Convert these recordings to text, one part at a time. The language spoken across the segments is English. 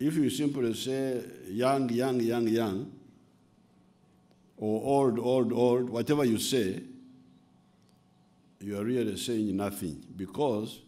if you simply say young, young, young, young, or old, old, old, whatever you say, you are really saying nothing, because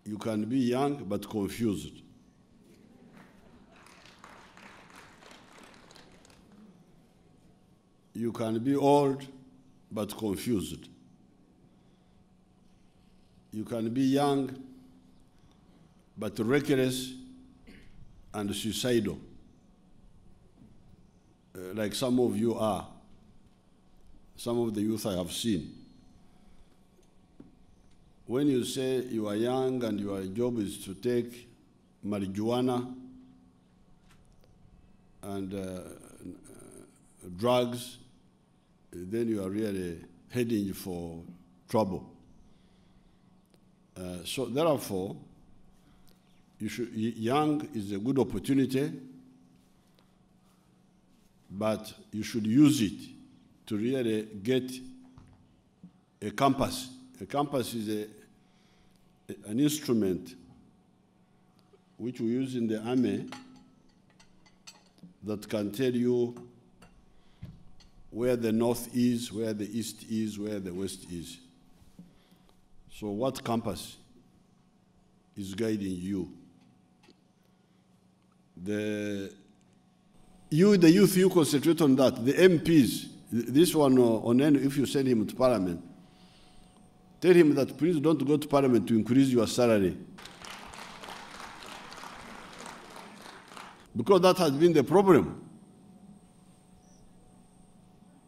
you can be young but confused. You can be old but confused. You can be young but reckless and suicidal, like some of you are, some of the youth I have seen. When you say you are young and your job is to take marijuana and drugs, then you are really heading for trouble. So therefore, young is a good opportunity, but you should use it to really get a compass. A compass is an instrument which we use in the army that can tell you where the north is, where the east is, where the west is. So what compass is guiding you? The youth, you concentrate on that. The MPs, this one on end, if you send him to parliament, tell him that please don't go to parliament to increase your salary. Because that has been the problem.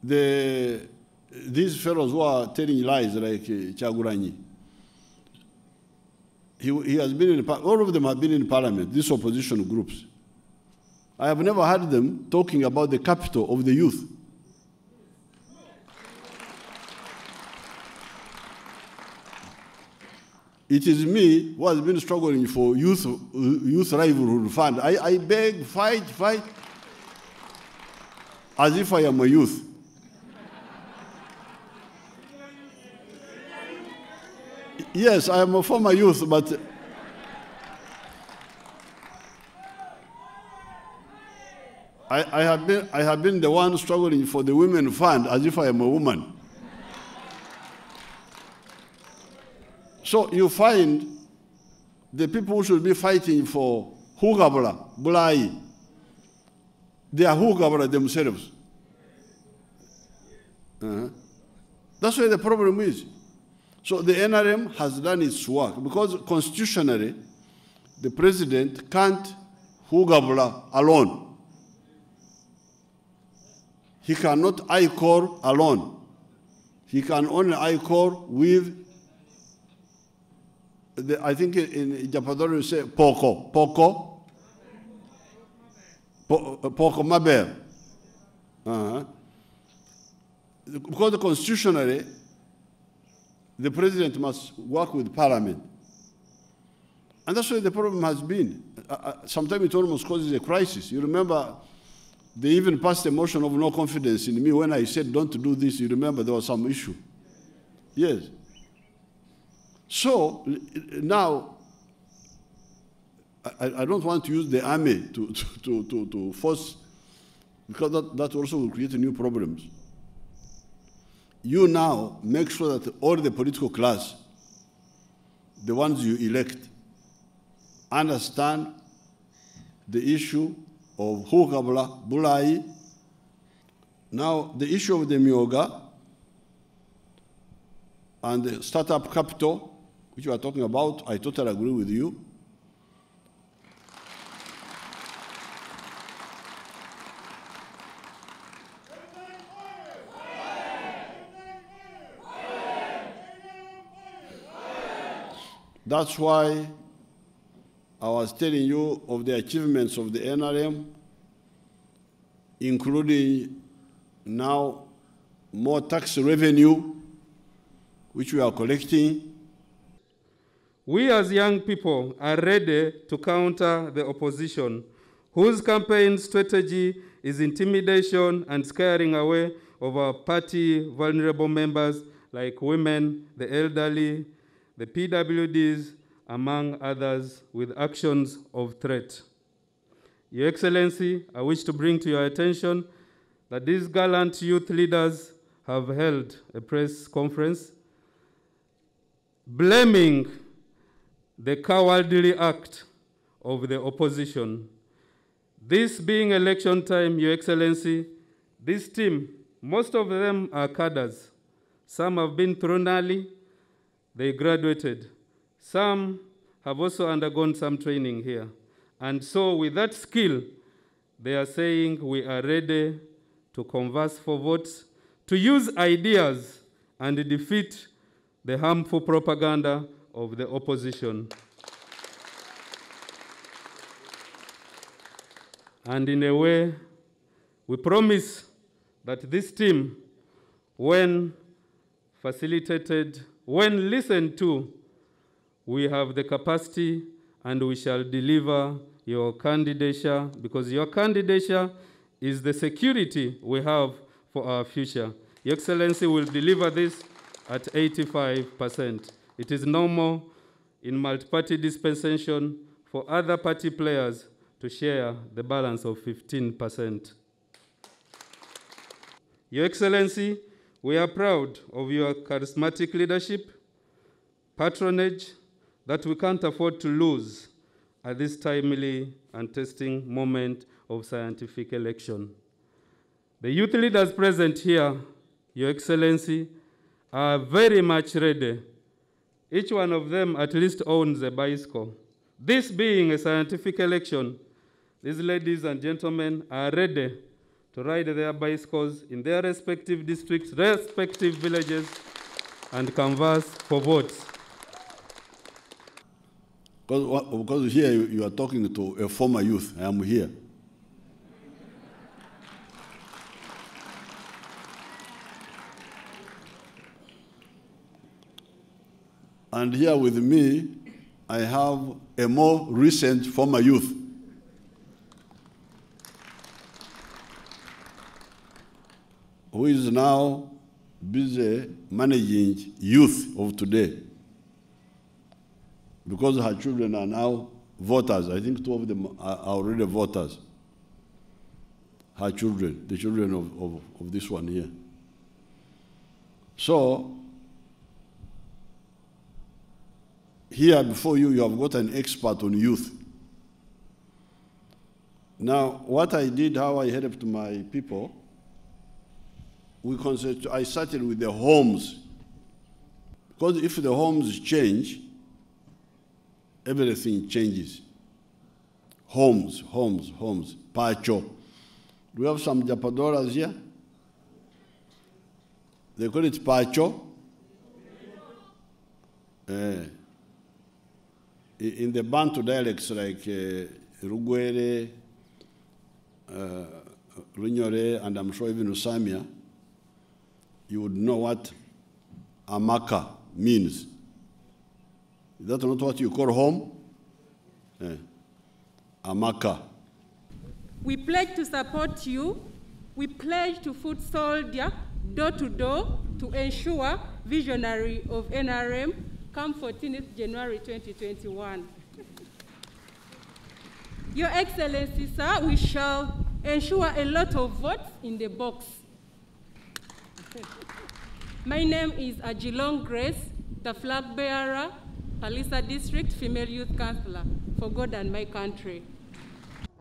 These fellows who are telling lies like Kyagulanyi, he has been in, all of them have been in parliament, these opposition groups. I have never heard them talking about the capital of the youth. It is me who has been struggling for youth livelihood fund. I beg, fight, as if I am a youth. Yes, I am a former youth, but I have been the one struggling for the women fund as if I am a woman. So you find the people who should be fighting for Hugabla, Bulai, they are Hugabla themselves. That's where the problem is. So the NRM has done its work, because constitutionally, the president can't Hugabla alone. He cannot I-Corps alone. He can only I-Corps with, I think in Japadori you say Poko Maber. Because constitutionally, the president must work with parliament. And that's where the problem has been. Sometimes it almost causes a crisis. You remember, they even passed a motion of no confidence in me when I said don't do this. You remember there was some issue. Yes. So now, I don't want to use the army to force, because that also will create new problems. You now make sure that all the political class, the ones you elect, understand the issue of Hukabla, Bulai. Now, the issue of the Myoga and the startup capital, which you are talking about, I totally agree with you. That's why I was telling you of the achievements of the NRM, including now more tax revenue, which we are collecting. We as young people are ready to counter the opposition, whose campaign strategy is intimidation and scaring away of our party vulnerable members like women, the elderly, the PWDs, among others, with actions of threat. Your Excellency, I wish to bring to your attention that these gallant youth leaders have held a press conference blaming the cowardly act of the opposition. This being election time, Your Excellency, this team, most of them are cadres. Some have been thrown early, they graduated. Some have also undergone some training here. And so with that skill, they are saying we are ready to converse for votes, to use ideas and defeat the harmful propaganda of the opposition. And in a way, we promise that this team, when facilitated, when listened to, we have the capacity and we shall deliver your candidature, because your candidature is the security we have for our future. Your Excellency will deliver this at 85%. It is normal in multi-party dispensation for other party players to share the balance of 15%. Your Excellency, we are proud of your charismatic leadership, patronage that we can't afford to lose at this timely and testing moment of scientific election. The youth leaders present here, Your Excellency, are very much ready. Each one of them at least owns a bicycle. This being a scientific election, these ladies and gentlemen are ready to ride their bicycles in their respective districts, respective villages, and canvass for votes. Because here you are talking to a former youth. I am here. And here with me, I have a more recent former youth. Who is now busy managing youth of today. Because her children are now voters. I think 2 of them are already voters. Her children, the children of this one here. So, here before you, you have got an expert on youth. Now, what I did, how I helped my people, I started with the homes. Because if the homes change, everything changes. Homes, homes, homes. Pacho. Do we have some Japadoras here? They call it Pacho. In the Bantu dialects like Rugwere, Runyore, and I'm sure even Usamia, you would know what Amaka means. Is that not what you call home? Amaka. We pledge to support you. We pledge to foot soldier door to door to ensure visionary of NRM come 14th January 2021. Your Excellency, sir, we shall ensure a lot of votes in the box. My name is Ajilong Grace, the flag bearer, Palisa District Female Youth Councillor for God and my country.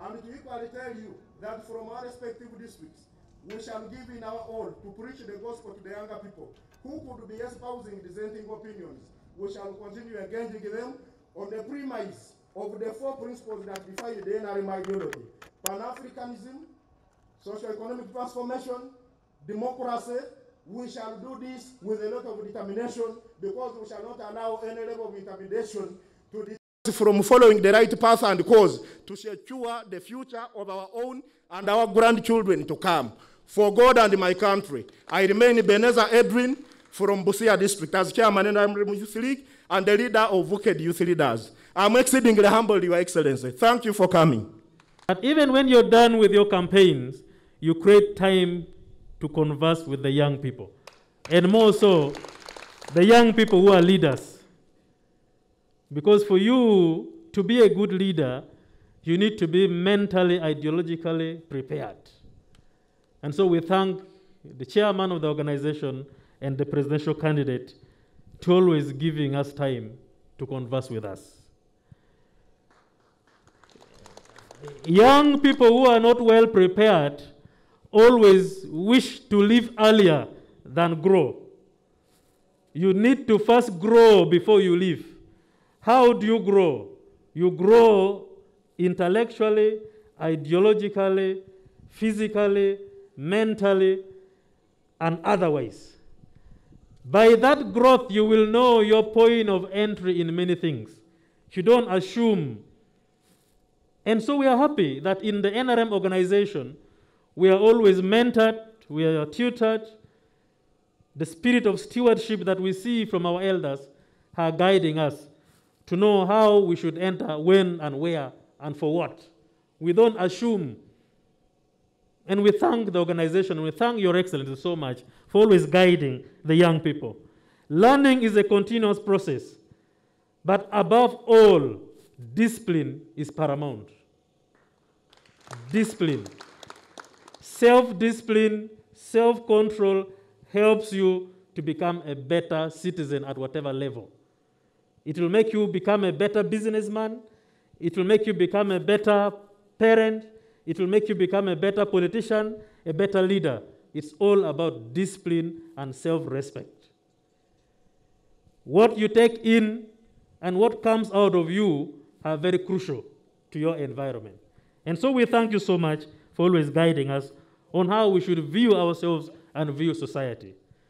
And to equally tell you that from our respective districts, we shall give in our all to preach the gospel to the younger people who could be espousing dissenting opinions. We shall continue engaging them on the premise of the 4 principles that define the NRM ideology: Pan-Africanism, socio-economic transformation, democracy. We shall do this with a lot of determination because we shall not allow any level of intimidation to from following the right path and cause to secure the future of our own and our grandchildren to come. For God and my country, I remain Beneza Edwin from Busia District as Chairman of the NRM Youth League and the leader of Wicked Youth Leaders. I'm exceedingly humbled, Your Excellency. Thank you for coming. But even when you're done with your campaigns, you create time to converse with the young people. And more so, the young people who are leaders. Because for you to be a good leader, you need to be mentally, ideologically prepared. And so we thank the chairman of the organization and the presidential candidate to always giving us time to converse with us. Young people who are not well prepared always wish to live earlier than grow. You need to first grow before you live. How do you grow? You grow intellectually, ideologically, physically, mentally, and otherwise. By that growth, you will know your point of entry in many things. You don't assume. And so we are happy that in the NRM organization, we are always mentored, we are tutored. The spirit of stewardship that we see from our elders are guiding us to know how we should enter, when and where, and for what. We don't assume. And we thank the organization, we thank Your Excellency so much for always guiding the young people. Learning is a continuous process, but above all, discipline is paramount. Discipline. Self-discipline, self-control helps you to become a better citizen at whatever level. It will make you become a better businessman. It will make you become a better parent. It will make you become a better politician, a better leader. It's all about discipline and self-respect. What you take in and what comes out of you are very crucial to your environment. And so we thank you so much for always guiding us on how we should view ourselves and view society.